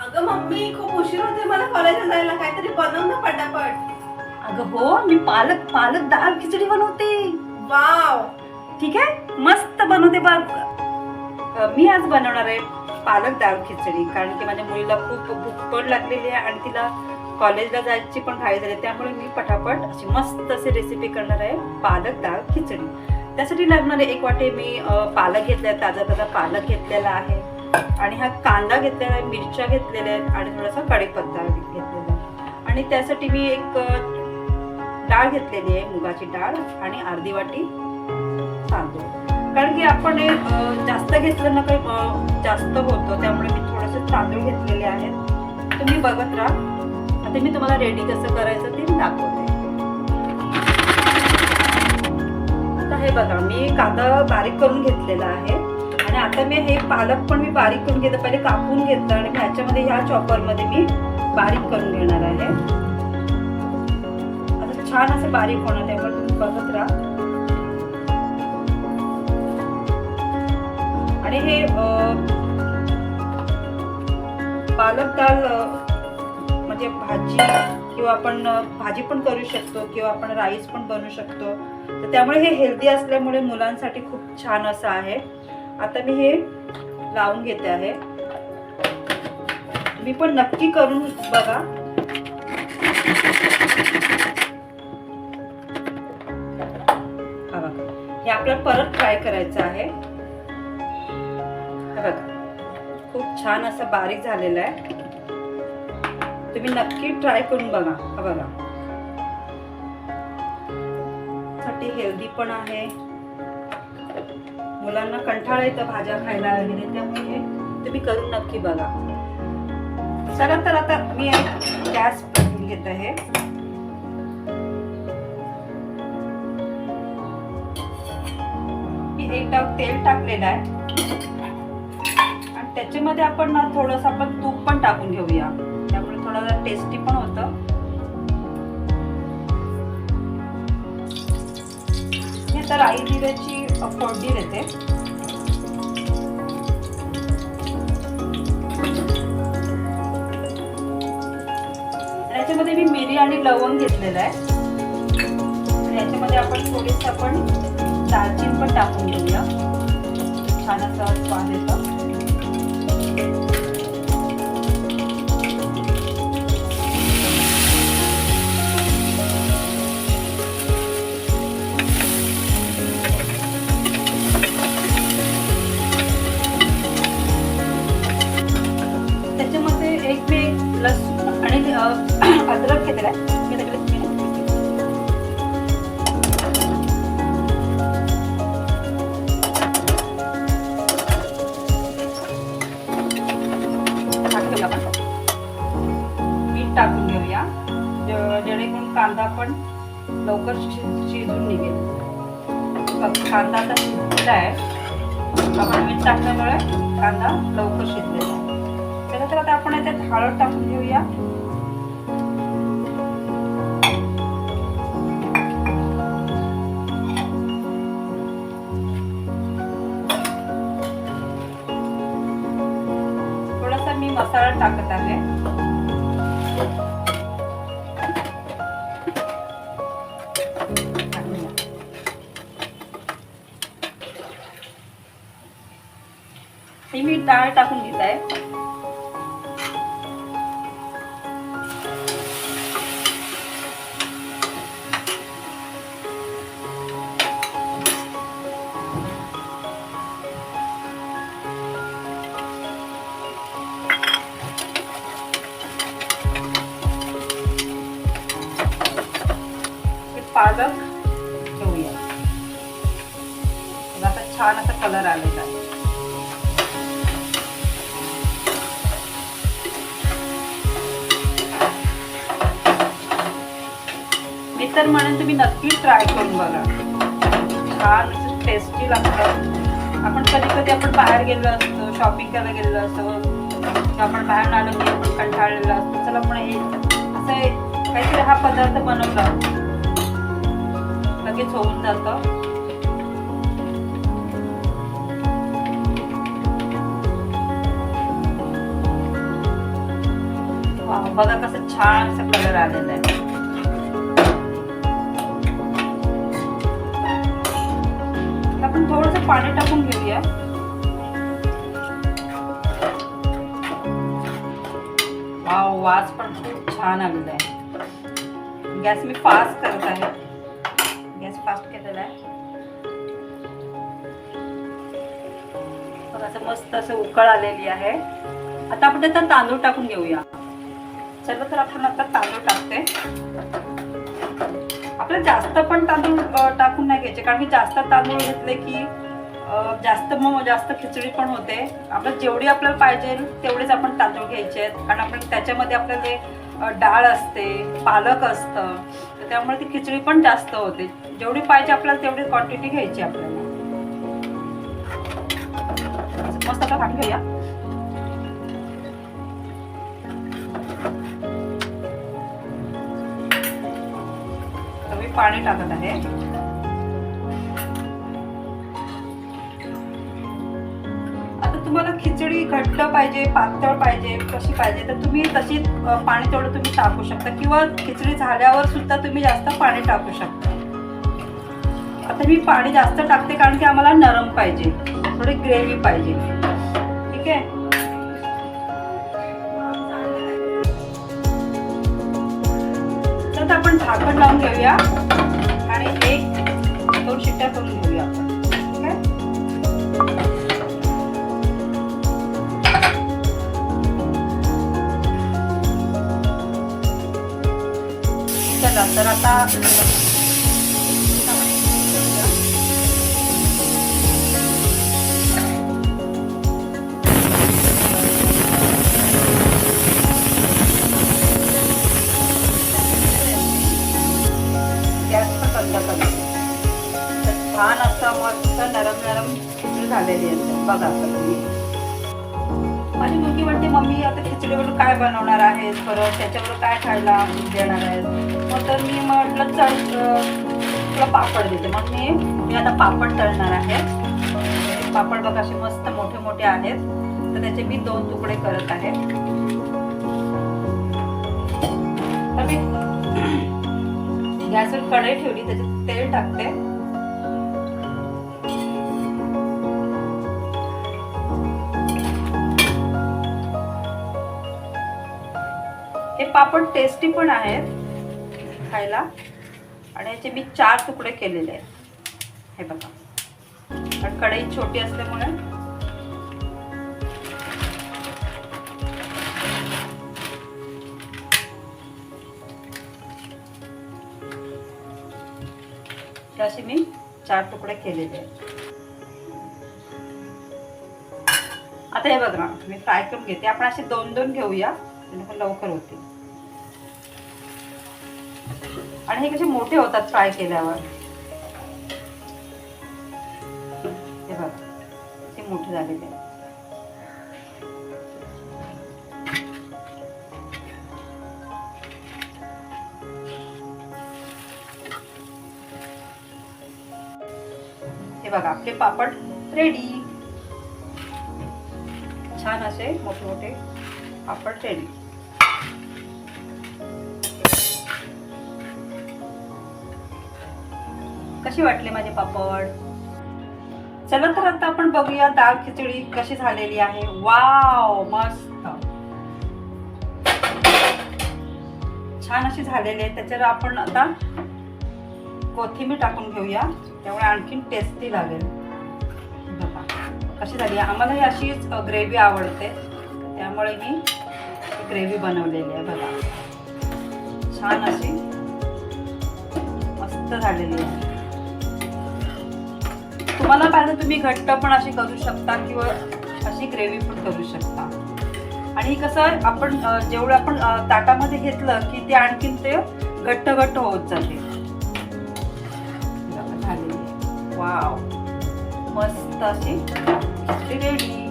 अगं मम्मी खूप उशीर होते मला कॉलेजला जायला, काहीतरी बनव ना पटापट. अगं हो, मी पालक पालक डाळ खिचडी बनवते. वाव. ठीक आहे, मस्त बनवते बघ. मी आज बनवणार आहे पालक डाळ खिचडी, कारण की माझ्या मुलीला खूप भूक पण लागलेली आहे आणि तिला कॉलेजला जायची पण घाई झाली, त्यामुळे मी पटापट अशी मस्त अशी रेसिपी करणार आहे पालक डाळ खिचडी. त्यासाठी लागणारे 1 वाटी मी पालक घेतला आहे, ताजा ताजा पालक घेतलेला आहे आणि हा कांदा घेतलेला आहे, मिरच्या घेतलेल्या आहेत आणि थोडासा कढीपत्ता घेतलेला आहे. आणि त्यासाठी मी एक डाळ घेतलेली आहे, मुगाची डाळ आणि अर्धी वाटी तांदूळ. कारण की आपण जास्त घेतलं ना काही जास्त होतं, त्यामुळे मी थोडेसे तांदूळ घेतलेले आहेत. तुम्ही बघत राहा. आता मी तुम्हाला रेडी कसं करायचं ते दाखवते. आता हे बघा, मी कांदा बारीक करून घेतलेला आहे आणि आता मी हे पालक पण मी बारीक करून घेतलं, पहिले कापून घेतलं आणि मी ह्याच्यामध्ये ह्या चॉपरमध्ये मी बारीक करून घेणार आहे. आता छान असं बारीक होणार, त्यामुळे तुम्ही बघत राहा. आणि हे पालक डाळ म्हणजे भाजी किंवा आपण भाजी पण करू शकतो किंवा आपण राईस पण बनवू शकतो, तर त्यामुळे हे हेल्दी असल्यामुळे मुलांसाठी खूप छान असं आहे. आता मी हे लावून घेते आहे. मी पण नक्की करून बघा. हे आपल्याला परत फ्राय करायचं आहे. बघा, खूप छान असं बारीक झालेलं आहे. तुम्ही नक्की ट्राय करून बघा. हा बघा, साठी हेल्दी पण आहे. मुलांना कंटाळा येतं भाज्या खायला वगैरे, त्यामुळे हे तुम्ही करून नक्की बघा. चला तर आता मी गॅस पेटवून घेत आहे. मी 1 टाक तेल टाकलेलं आहे आणि त्याच्यामध्ये आपण ना थोडंसं आपण तूप पण टाकून घेऊया, त्यामुळे थोडं टेस्टी पण होतं. मी आता राई जिऱ्याची फोडणी देते. याच्यामध्ये मी मिरी आणि लवंग घेतलेलं आहे आणि याच्यामध्ये आपण थोडीशी आपण दालचीन पण टाकून घेऊया, छान असा स्वाद येतो. त्याच्यामध्ये एक मी लसूण आणि अद्रक घेतलेला आहे. मीठ टाकून घेऊया, जेणेकरून कांदा पण लवकर शिजून निघेल. कांदा आता शिजलेला आहे, आपण मीठ टाकल्यामुळे कांदा लवकर शिजलेला आहे. त्यानंतर आता आपण याच्यात हळद टाकून घेऊया. थोडासा मी मसाला टाकत आहे. ही मी डाळ टाकून घेत आहे. पालक घेऊया. आता छान असा कलर आलेला आहे. मी तर म्हणेन तुम्ही नक्की ट्राय करून बघा, छान असं टेस्टी लागतं. आपण कधी आपण बाहेर गेलो असतो, शॉपिंग करायला गेलेलो असतो, आपण बाहेर आलो की आपण कंटाळलेलो असतो, चला पण हे असं काहीतरी हा पदार्थ बनवला लगेच होऊन जातं. बघा कसं छान असं कलर आलेला आहे. आपण थोडंसं पाणी टाकून घेऊया. वाव, वास पण खूप छान आलेला आहे. गॅस मी फास्ट करत आहे. गॅस फास्ट केलेला आहे. असं मस्त असं उकळ आलेली आहे. आता आपण त्याच्यात तांदूळ टाकून घेऊया. चला तर आपण आता तांदूळ टाकते. आपल्याला जास्त पण तांदूळ टाकून नाही घ्यायचे, कारण की जास्त तांदूळ घेतले की जास्त खिचडी पण होते. आपल्याला जेवढी आपल्याला पाहिजे तेवढेच आपण तांदूळ घ्यायचे आहेत, कारण आपण त्याच्यामध्ये आपल्याला डाळ असते, पालक असतं, तर त्यामुळे ती खिचडी पण जास्त होते. जेवढी पाहिजे आपल्याला तेवढी क्वांटिटी घ्यायची आपल्याला. मस्त आता भांड घेऊया. तर मी पाणी टाकत आहे. आता तुम्हाला खिचडी घट्ट पाहिजे, पातळ पाहिजे, कशी पाहिजे तर तुम्ही तशी पाणी तेवढं तुम्ही टाकू शकता, किंवा खिचडी झाल्यावर सुद्धा तुम्ही जास्त पाणी टाकू शकता. आता मी पाणी जास्त टाकते कारण की आम्हाला नरम पाहिजे, थोडी ग्रेव्ही पाहिजे. ठीक आहे. तर आपण झाकण लावून घेऊया आणि 1-2 शिट्ट्या करून घेऊया आपण. ठीक आहे. चला तर आता छान असं मस्त नरम नरम खिचडी झालेली आहे. बघा आता तुम्ही. माझी मुलगी म्हणते मम्मी आता खिचडीवर काय बनवणार आहेस, परत त्याच्यावर काय खायला देणार आहेस. मग तर मी म्हटलं चल तुला पापड देते. मग मी आता पापड तळणार आहे. पापड बघा असे मस्त मोठे मोठे आहेत, तर त्याचे मी 2 तुकडे करत आहे. तर मी गॅसवर कढई ठेवली, त्याच्यात तेल टाकते. हे पापड टेस्टी पण आहेत खायला, आणि याचे मी 4 तुकडे केलेले आहेत. हे बघा, कारण कढई छोटी असल्यामुळे असे मी 4 तुकडे केलेले आहेत. आता हे बघा मी फ्राय करून घेते. आपण असे 2-2 घेऊया, लवकर होते. आणि हे कसे मोठे होतात फ्राय केल्यावर. हे बघा ते मोठे झालेले आहेत. हे बघा आपले पापड रेडी. छान असे मोठे मोठे पापड रेडी. कशी वाटली माझे पापड? चला तर आता आपण बघूया डाळ खिचडी कशी झालेली आहे. वाव, मस्त छान अशी झालेली आहे. त्याच्यावर आपण आता कोथिंबीर टाकून घेऊया, त्यामुळे आणखीन टेस्टी लागेल. बघा कशी झाली. आम्हाला ही अशीच ग्रेव्ही आवडते, त्यामुळे मी ग्रेव्ही बनवलेली आहे. बघा छान अशी मस्त झालेली आहे. तुम्हाला पाहिजे तुम्ही घट्ट पण अशी करू शकता, किंवा अशी ग्रेव्ही पण करू शकता. आणि कसं आपण जेवढं आपण ताटामध्ये घेतलं की ते आणखीन ते घट्ट घट्ट होत जाते. झालेली. वाव, मस्त अशी रेडी.